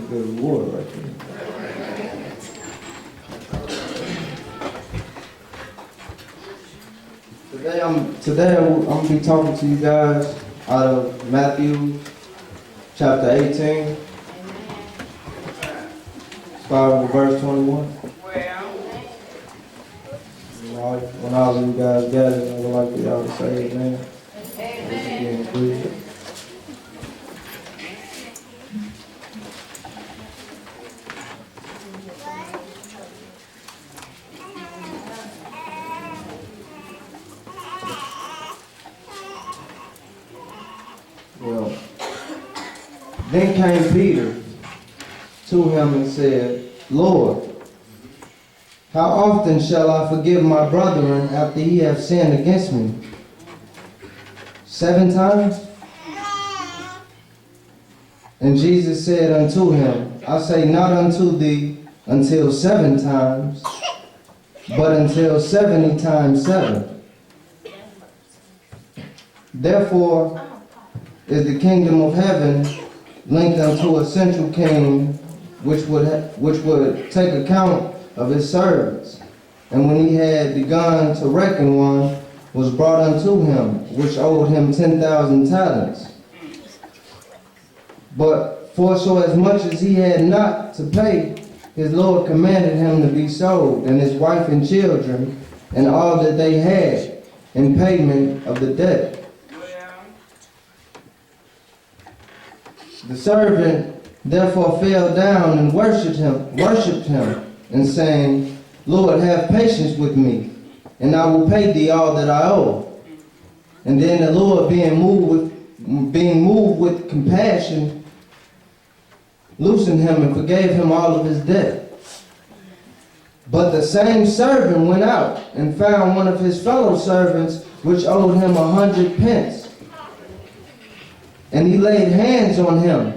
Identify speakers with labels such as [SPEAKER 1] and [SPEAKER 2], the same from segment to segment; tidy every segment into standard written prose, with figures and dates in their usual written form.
[SPEAKER 1] good reward right there. Today I'm gonna be talking to you guys out of Matthew chapter 18, starting with verse 21. When all of you guys gather, I would like for y'all to say amen. Amen. Please. Well, then came Peter to him and said, Lord, how often shall I forgive my brethren after he hath sinned against me? 7 times? And Jesus said unto him, I say not unto thee until 7 times, but until 70 times 7. Therefore is the kingdom of heaven linked unto a central king, which would take account of his servants. And when he had begun to reckon, one was brought unto him, which owed him 10,000 talents. But for so as much as he had not to pay, his Lord commanded him to be sold, and his wife and children, and all that they had, in payment of the debt. The servant therefore fell down and worshipped him, and saying, Lord, have patience with me, and I will pay thee all that I owe. And then the Lord, being moved with compassion, loosened him and forgave him all of his debt. But the same servant went out and found one of his fellow servants, which owed him 100 pence. And he laid hands on him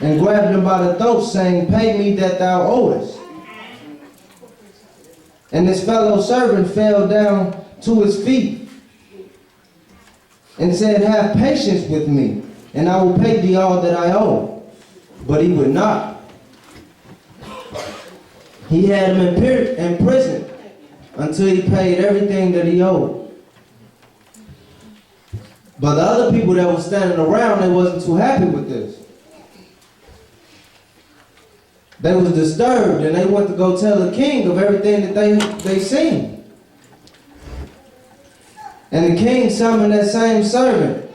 [SPEAKER 1] and grabbed him by the throat, saying, Pay me that thou owest. And his fellow servant fell down to his feet and said, Have patience with me, and I will pay thee all that I owe. But he would not. He had him in prison until he paid everything that he owed. But the other people that were standing around, they wasn't too happy with this. They was disturbed, and they went to go tell the king of everything that they seen. And the king summoned that same servant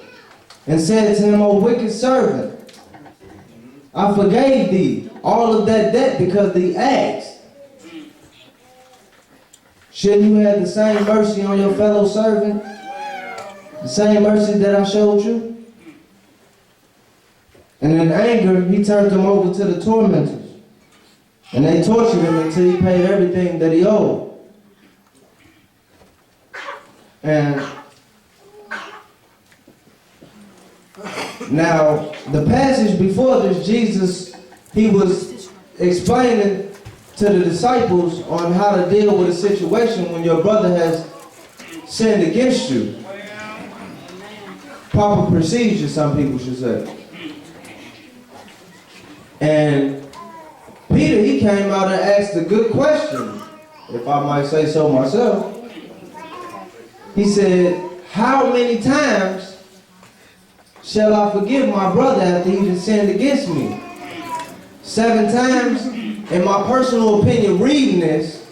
[SPEAKER 1] and said to him, O wicked servant, I forgave thee all of that debt because thee asked. Shouldn't you have the same mercy on your fellow servant? The same mercy that I showed you? And in anger, he turned him over to the tormentors. And they tortured him until he paid everything that he owed. And now, the passage before this, Jesus, he was explaining to the disciples on how to deal with a situation when your brother has sinned against you. Proper procedure, some people should say. And Peter, he came out and asked a good question, if I might say so myself. He said, how many times shall I forgive my brother after he has sinned against me? 7 times? In my personal opinion, reading this,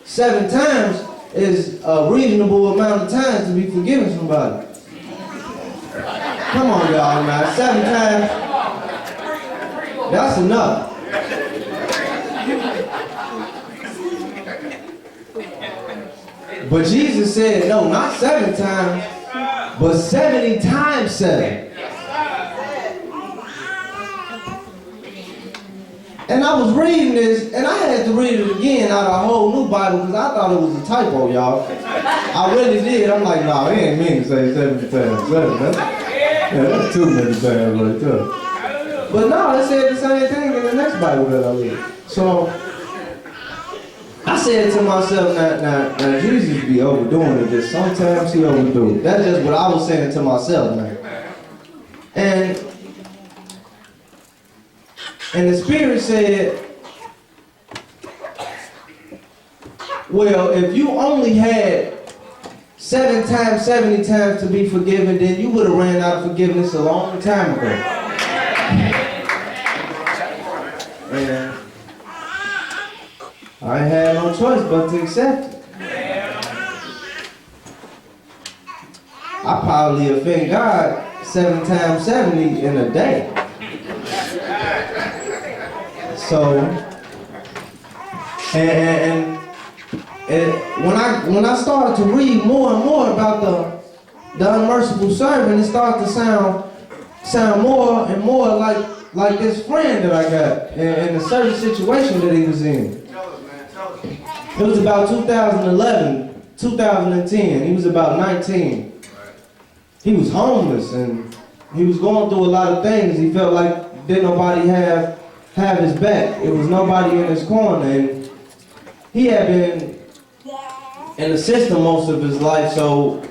[SPEAKER 1] 7 times is a reasonable amount of time to be forgiving somebody. Come on, y'all, man. 7 times, that's enough. But Jesus said, no, not 7 times, but 70 times 7. And I was reading this, and I had to read it again out of a whole new Bible because I thought it was a typo, y'all. I really did. I'm like, nah, he ain't mean to say 70 times 7. That's too many times right there. But no, it said the same thing in the next Bible that I read. So I said to myself, now Jesus be overdoing it. Just sometimes he overdo it. That's just what I was saying to myself, man. And And the Spirit said, well, if you only had 7 times, 70 times to be forgiven, then you would have ran out of forgiveness a long time ago. And I had no choice but to accept it. I probably offend God 7 times 70 in a day. So, and when I started to read more and more about the unmerciful servant, it started to sound more and more like this friend that I got in a certain situation that he was in. It was about 2011, 2010. He was about 19. He was homeless and he was going through a lot of things. He felt like didn't nobody have his back. It was nobody in his corner, and he had been in the system most of his life, so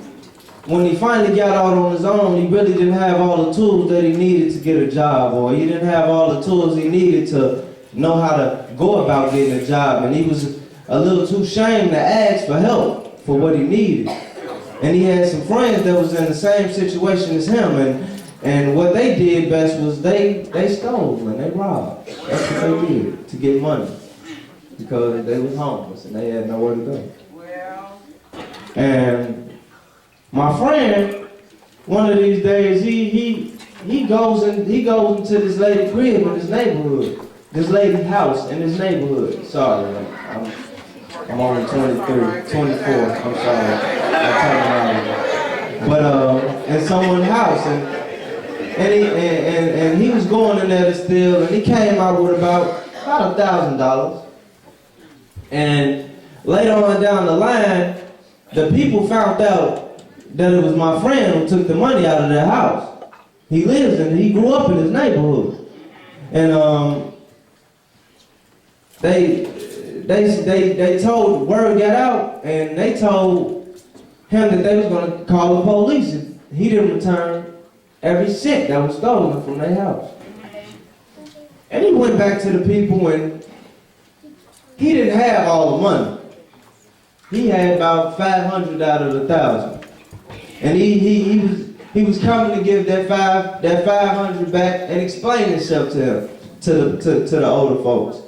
[SPEAKER 1] when he finally got out on his own, he really didn't have all the tools that he needed to get a job, or he didn't have all the tools he needed to know how to go about getting a job, and he was a little too ashamed to ask for help for what he needed. And he had some friends that was in the same situation as him, and what they did best was they stole and they robbed. That's what they did to get money, because they was homeless and they had nowhere to go. And my friend, one of these days, he goes into this lady's crib in his neighborhood, this lady's house in his neighborhood. Sorry, I'm only 23, 24. I'm sorry, I'm telling you. But in someone's house, and he was going in there to steal, and he came out with about $1,000. And later on down the line, the people found out that it was my friend who took the money out of their house. He grew up in his neighborhood. And they told, word got out, and they told him that they was gonna call the police if he didn't return every cent that was stolen from their house. And he went back to the people, and he didn't have all the money. He had about 500 out of 1,000, and he was coming to give that 500 back and explain himself to him, to the older folks.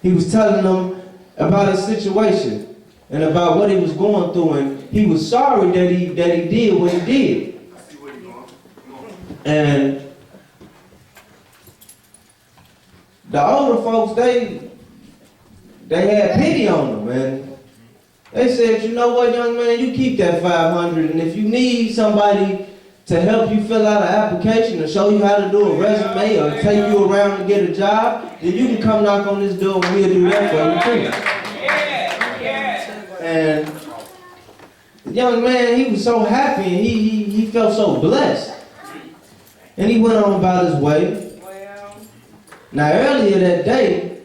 [SPEAKER 1] He was telling them about his situation and about what he was going through, and he was sorry that he did what he did. And the older folks, they had pity on him, and they said, you know what, young man, you keep that 500, and if you need somebody to help you fill out an application or show you how to do a resume or take you around to get a job, then you can come knock on this door and we'll do that for you too. And the young man, he was so happy, and he felt so blessed. And he went on about his way. Now earlier that day,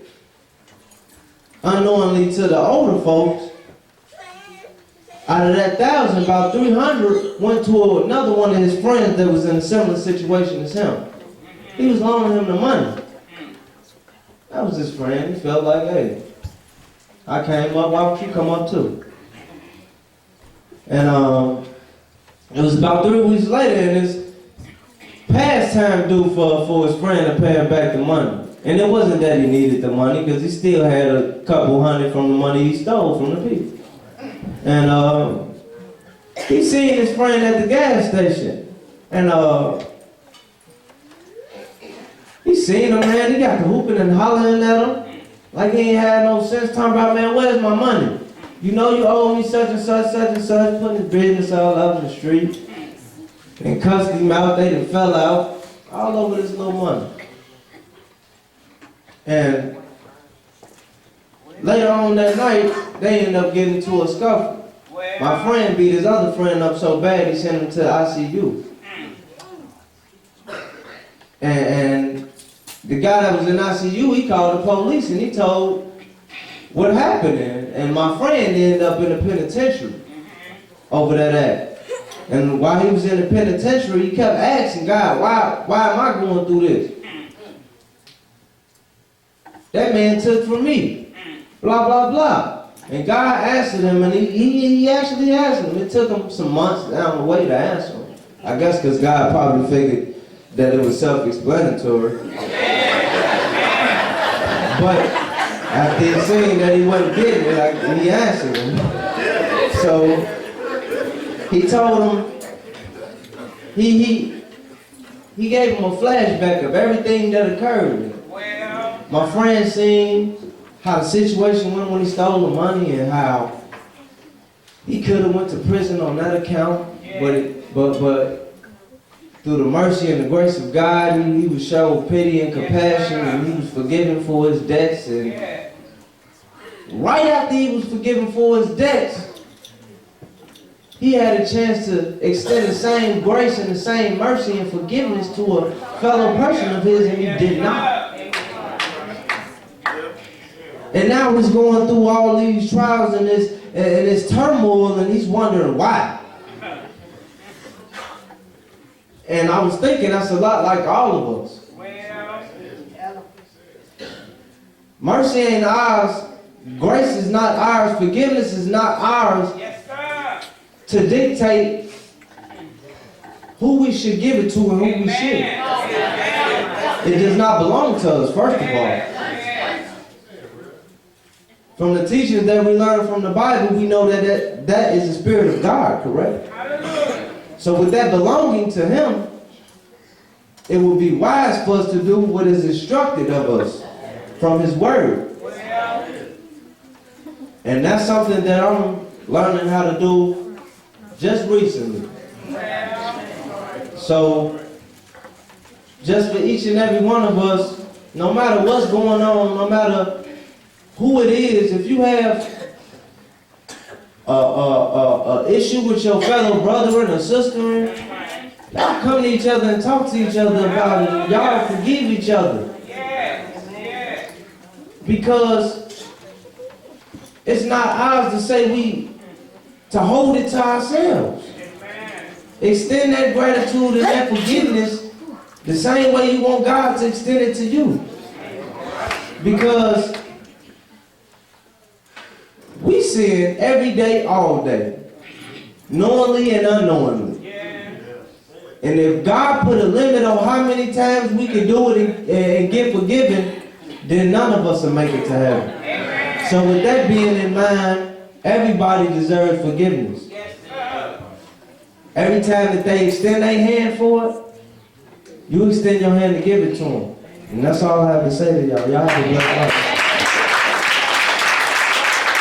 [SPEAKER 1] unknowingly to the older folks, out of that 1,000, about 300 went to another one of his friends that was in a similar situation as him. He was loaning him the money. That was his friend. He felt like, hey, I came up, why don't you come up too? And it was about 3 weeks later, and it's past time due for his friend to pay him back the money. And it wasn't that he needed the money, because he still had a couple hundred from the money he stole from the people. And he seen his friend at the gas station. And he seen him, man. He got the hooping and hollering at him like he ain't had no sense, talking about, man, where's my money? You know you owe me such and such, putting his business all out in the street. And cussed him out, they done fell out, all over this little money. And later on that night, they ended up getting into a scuffle. My friend beat his other friend up so bad he sent him to the ICU. And the guy that was in ICU, he called the police and he told what happened. And my friend ended up in the penitentiary over that act. And while he was in the penitentiary, he kept asking God, why am I going through this? that man took from me. Blah, blah, blah. And God answered him, and he actually answered him. It took him some months down the way to answer him. I guess because God probably figured that it was self-explanatory. But after he seen that he wasn't getting it, he answered him. So he told him, he gave him a flashback of everything that occurred. My friend seen how the situation went when he stole the money and how he could have went to prison on that account, but through the mercy and the grace of God, he was showed pity and compassion, and he was forgiven for his debts. And right after he was forgiven for his debts, he had a chance to extend the same grace and the same mercy and forgiveness to a fellow person of his, and he did not. And now he's going through all these trials and this turmoil, and he's wondering why. And I was thinking that's a lot like all of us. Mercy ain't ours. Grace is not ours. Forgiveness is not ours to dictate who we should give it to and who we shouldn't. It does not belong to us, first of all. From the teachings that we learn from the Bible, we know that is the Spirit of God, correct? So with that belonging to Him, it would be wise for us to do what is instructed of us from His Word. And that's something that I'm learning how to do just recently. So, just for each and every one of us, no matter what's going on, no matter who it is, if you have an issue with your fellow brother and sister, y'all come to each other and talk to each other about it. Y'all forgive each other. Because it's not ours to say to hold it to ourselves. Extend that gratitude and that forgiveness the same way you want God to extend it to you. Because we sin every day, all day, knowingly and unknowingly. And if God put a limit on how many times we can do it and get forgiven, then none of us will make it to heaven. So with that being in mind, everybody deserves forgiveness. Every time that they extend their hand for it, you extend your hand to give it to them. And that's all I have to say to y'all. Y'all have a blessed life.